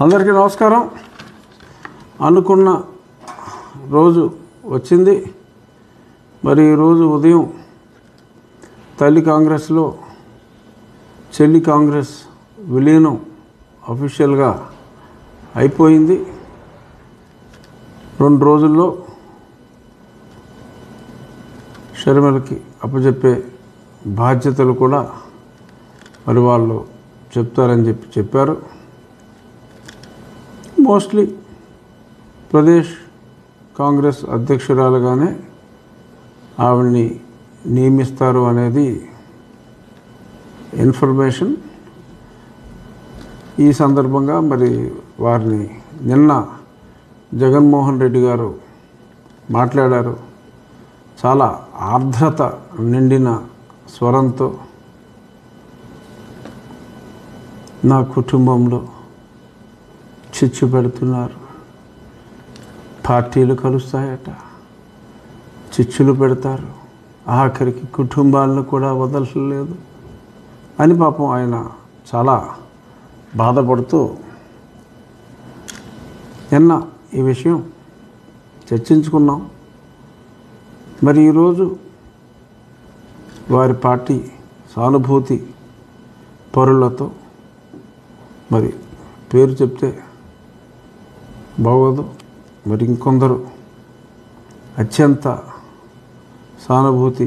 అందరికీ నమస్కారం. అనుకున్న రోజు వచ్చింది. మరి ఈరోజు ఉదయం తల్లి కాంగ్రెస్లో చెల్లి కాంగ్రెస్ విలీనం అఫీషియల్గా అయిపోయింది. 2 రోజుల్లో షర్మిలకి అప్పచెప్పే బాధ్యతలు కూడా మరి వాళ్ళు చెప్తారని చెప్పారు. మోస్ట్లీ ప్రదేశ్ కాంగ్రెస్ అధ్యక్షురాలుగానే ఆవిడ్ని నియమిస్తారు అనేది ఇన్ఫర్మేషన్. ఈ సందర్భంగా మరి వారిని నిన్న జగన్మోహన్ రెడ్డి గారు మాట్లాడారు. చాలా ఆర్ద్రత నిండిన స్వరంతో నా కుటుంబంలో చిచ్చు పెడుతున్నారు, పార్టీలు కలుస్తాయట, చిచ్చులు పెడతారు, ఆఖరికి కుటుంబాలను కూడా వదలలేదు అని పాపం ఆయన చాలా బాధపడుతూ నిన్న ఈ విషయం చర్చించుకున్నాం. మరి ఈరోజు వారి పార్టీ సానుభూతి పరులతో మరి పేరు చెప్తే బాగోదు, మరి ఇంకొందరు అత్యంత సానుభూతి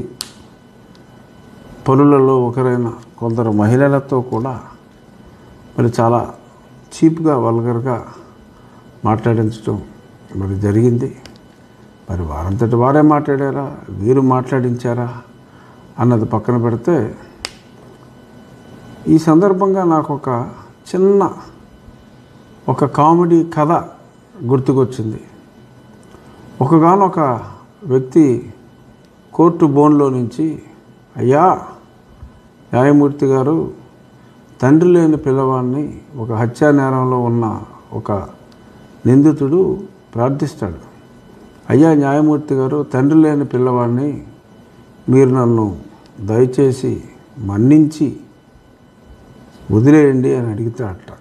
పరులలో ఒకరైన కొందరు మహిళలతో కూడా మరి చాలా చీప్గా వల్గర్గా మాట్లాడించడం మరి జరిగింది. మరి వారంతటి వారే మాట్లాడారా, వీరు మాట్లాడించారా అన్నది పక్కన పెడితే, ఈ సందర్భంగా నాకు ఒక చిన్న కామెడీ కథ గుర్తుకొచ్చింది. ఒకగానొక వ్యక్తి కోర్టు బోన్లో నుంచి, అయ్యా న్యాయమూర్తి గారు, తండ్రి లేని పిల్లవాడిని ఒక హత్యా నేరంలో ఉన్న ఒక నిందితుడు ప్రార్థిస్తాడు. అయ్యా న్యాయమూర్తి గారు, తండ్రి లేని పిల్లవాడిని మీరు నన్ను దయచేసి మన్నించి వదిలేయండి అని అడుగుతాడట.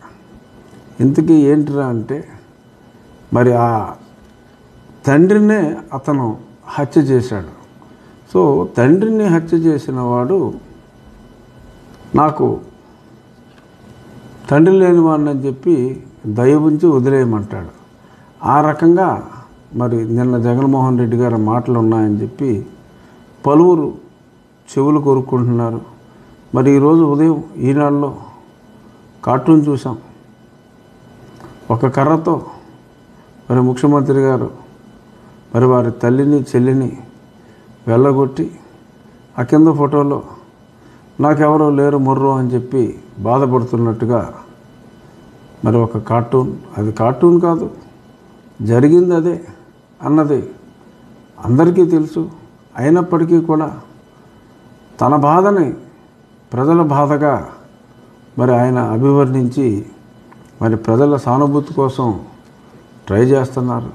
ఇంతకీ ఏంటిరా అంటే, మరి ఆ తండ్రినే అతను హత్య చేశాడు. సో తండ్రిని హత్య చేసిన వాడు నాకు తండ్రి లేని వాడిని అని చెప్పి దయ ఉంచి వదిలేయమంటాడు. ఆ రకంగా మరి నిన్న జగన్మోహన్ రెడ్డి గారి మాటలు ఉన్నాయని చెప్పి పలువురు చెవులు కోరుకుంటున్నారు. మరి ఈరోజు ఉదయం ఈనాడులో కార్టూన్ చూసాం. ఒక కర్రతో మరి ముఖ్యమంత్రి గారు మరి వారి తల్లిని చెల్లిని వెళ్ళగొట్టి, ఆ కింద ఫోటోలో నాకెవరో లేరు మొర్రో అని చెప్పి బాధపడుతున్నట్టుగా మరి ఒక కార్టూన్. అది కార్టూన్ కాదు, జరిగింది అదే అన్నది అందరికీ తెలుసు. అయినప్పటికీ కూడా తన బాధని ప్రజల బాధగా మరి ఆయన అభివర్ణించి మరి ప్రజల సానుభూతి కోసం ట్రై చేస్తున్నారు.